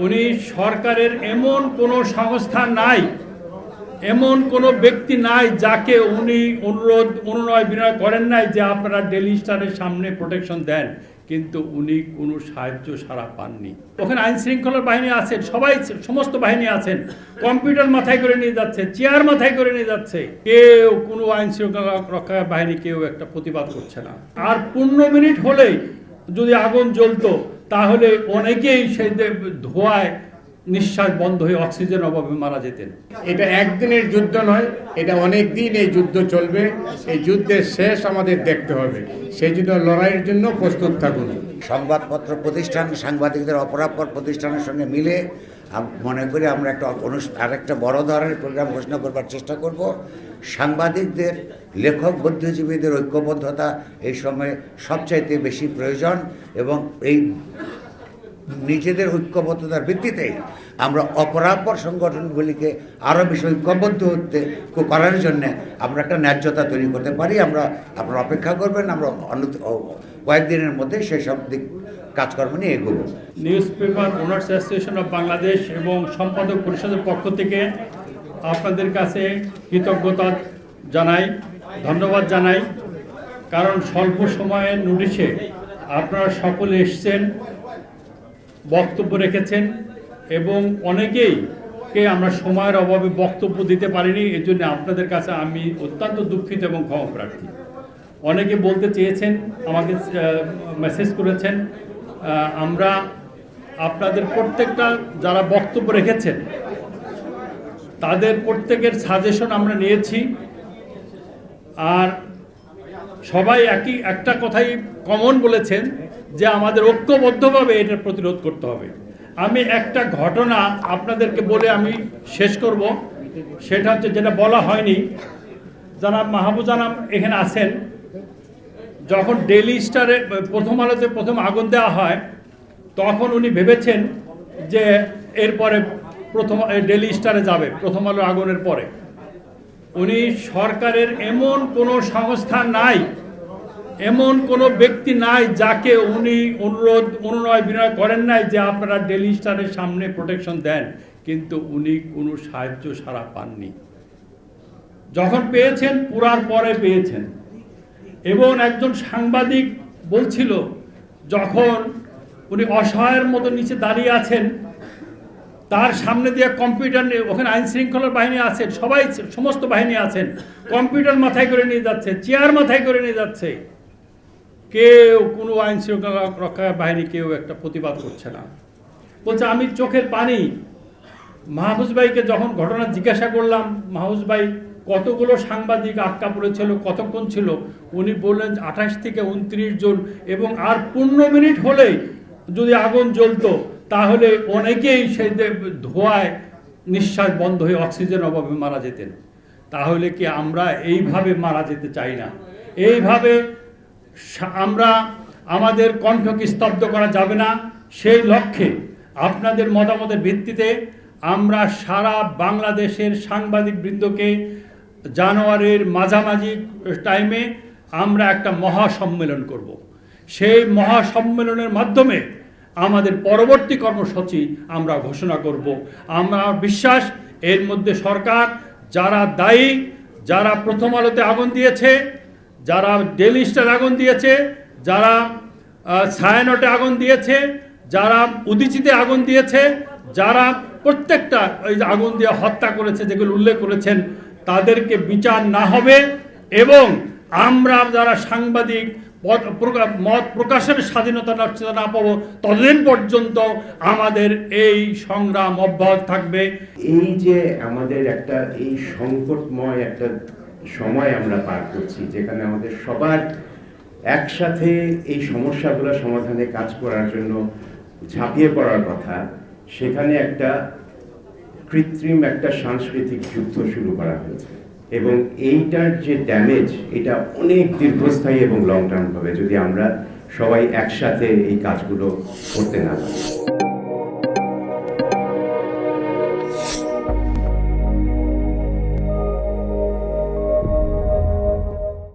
উনি সরকারের এমন কোনো সংস্থা নাই, এমন কোনো ব্যক্তি নাই যাকে উনি অনুনয় বিনয় করেন নাই যে আপনারা ডেইলি স্টারের সামনে প্রোটেকশন দেন, কিন্তু উনি কোনো সাহায্য সাড়া পাননি। ওখানে আইন শৃঙ্খলার বাহিনী আছেন, সমস্ত বাহিনী আছেন, কম্পিউটার মাথায় করে নিয়ে যাচ্ছে, চেয়ার মাথায় করে নিয়ে যাচ্ছে, কেউ কোনো আইন শৃঙ্খলা রক্ষা বাহিনী কেউ একটা প্রতিবাদ করছে না। আর 15 মিনিট হলেই যদি আগুন জ্বলতো তাহলে অনেকেই সেই ধোঁয়ায় নিঃশ্বাস বন্ধ হয়ে অক্সিজেন অভাবে মারা যেতেন। এটা একদিনের যুদ্ধ নয়, এটা অনেক দিন এই যুদ্ধ চলবে। এই যুদ্ধের শেষ আমাদের দেখতে হবে, সেই জন্য লড়াইয়ের জন্য প্রস্তুত থাকুন। সংবাদপত্র প্রতিষ্ঠান সাংবাদিকদের অপরাপর প্রতিষ্ঠানের সঙ্গে মিলে মনে করি আমরা আরেকটা বড় ধরনের প্রোগ্রাম ঘোষণা করবার চেষ্টা করব। সাংবাদিকদের, লেখক, বুদ্ধিজীবীদের ঐক্যবদ্ধতা এই সময়ে সবচাইতে বেশি প্রয়োজন, এবং এই নিজেদের ঐক্যবদ্ধতার ভিত্তিতেই আমরা অপরাপর সংগঠনগুলিকে আরও বেশি ঐক্যবদ্ধ করার জন্য আমরা একটা ন্যায্যতা তৈরি করতে পারি। আপনারা অপেক্ষা করবেন, আমরা কয়েকদিনের মধ্যে সেসব দিক কাজকর্ম নিয়ে এগোবো। News paper owners association of Bangladesh এবং সম্পাদক পরিষদের পক্ষ থেকে আপনাদের কাছে কৃতজ্ঞতা জানাই, ধন্যবাদ জানাই। কারণ স্বল্প সময়ের নোটিশে আপনারা সকলে এসছেন, বক্তব্য রেখেছেন, এবং অনেকেইকে আমরা সময়ের অভাবে বক্তব্য দিতে পারিনি। এর জন্য আপনাদের কাছে আমি অত্যন্ত দুঃখিত এবং ক্ষমা প্রার্থী। অনেকে বলতে চেয়েছেন, আমাকে মেসেজ করেছেন, আমরা আপনাদের প্রত্যেকটা যারা বক্তব্য রেখেছেন তাদের প্রত্যেকের সাজেশন আমরা নিয়েছি, আর সবাই একটা কথাই কমন বলেছেন যে আমাদের ঐক্যবদ্ধভাবে এটার প্রতিরোধ করতে হবে। আমি একটা ঘটনা আপনাদেরকে বলে আমি শেষ করব। সেটা হচ্ছে, যেটা বলা হয়নি, জনাব মাহবুজ আনাম এখানে আছেন। যখন ডেইলি স্টারে প্রথম আলোতে প্রথম আগুন দেওয়া হয় তখন উনি ভেবেছেন যে এরপরে প্রথম ডেইলি স্টারে যাবে প্রথম আলো আগুনের পরে। উনি সরকারের এমন কোনো সংস্থা নাই, এমন কোনো ব্যক্তি নাই যাকে উনি অনুনয় বিনয় করেন নাই যে আপনারা ডেইলি স্টারের সামনে প্রোটেকশন দেন, কিন্তু উনি কোনো সাহায্য সাড়া পাননি। যখন পেয়েছেন পুরার পরে পেয়েছেন। এবং একজন সাংবাদিক বলছিল, যখন উনি অসহায়ের মতো নিচে দাঁড়িয়ে আছেন, তার সামনে দিয়ে কম্পিউটার, ওখানে আইন শৃঙ্খলার বাহিনী আছেন, সমস্ত বাহিনী আছেন, কম্পিউটার মাথায় করে নিয়ে যাচ্ছে, চেয়ার মাথায় করে নিয়ে যাচ্ছে, কেউ কোনো আইন শৃঙ্খলা রক্ষা বাহিনী কেউ একটা প্রতিবাদ করছে না। বলছে আমি চোখের পানি। মাহফুজ ভাইকে যখন ঘটনা জিজ্ঞাসা করলাম, মাহফুজ ভাই কতগুলো সাংবাদিক আটকা পড়েছিল, কতক্ষণ ছিল, উনি বললেন 28 থেকে 29 জন, এবং আর 15 মিনিট হলেই যদি আগুন জ্বলতো তাহলে অনেকেই সেই ধোঁয়ায় নিঃশ্বাস বন্ধ হয়ে অক্সিজেন অভাবে মারা যেতেন। তাহলে কি আমরা এইভাবে মারা যেতে চাই না? এইভাবে আমরা আমাদের কণ্ঠকে স্তব্ধ করা যাবে না। সেই লক্ষ্যে আপনাদের মতামতের ভিত্তিতে আমরা সারা বাংলাদেশের সাংবাদিক বৃন্দকে জানুয়ারির মাঝামাঝি টাইমে আমরা একটা মহাসম্মেলন করব। সেই মহাসম্মেলনের মাধ্যমে আমাদের পরবর্তী কর্মসূচি আমরা ঘোষণা করব। আমরা বিশ্বাস এর মধ্যে সরকার, যারা দায়ী, যারা প্রথম আলোতে আগুন দিয়েছে, যারা ডেইলি স্টার আগুন দিয়েছে, যারা ছায়ানটে আগুন দিয়েছে, যারা উদীচিতে আগুন দিয়েছে, যারা প্রত্যেকটা ওই আগুন দিয়ে হত্যা করেছে, যেগুলো উল্লেখ করেছেন, তাদেরকে বিচার না হবে। এবং আমরা যারা সাংবাদিক মত প্রকাশের স্বাধীনতা না পাবো, ততদিন পর্যন্ত আমাদের এই সংগ্রাম অব্যাহত থাকবে। এই যে আমাদের একটা এই সংকটময় একটা সময় আমরা পার করছি, যেখানে আমাদের সবার একসাথে এই সমস্যাগুলো সমাধানে কাজ করার জন্য ঝাঁপিয়ে পড়ার কথা, সেখানে একটা কৃত্রিম একটা সাংস্কৃতিক যুদ্ধ শুরু করা হয়েছে। এবং এইটার যে ড্যামেজ, এটা অনেক দীর্ঘস্থায়ী এবং লং টার্ম হবে যদি আমরা সবাই একসাথে এই কাজগুলো করতে না পারি।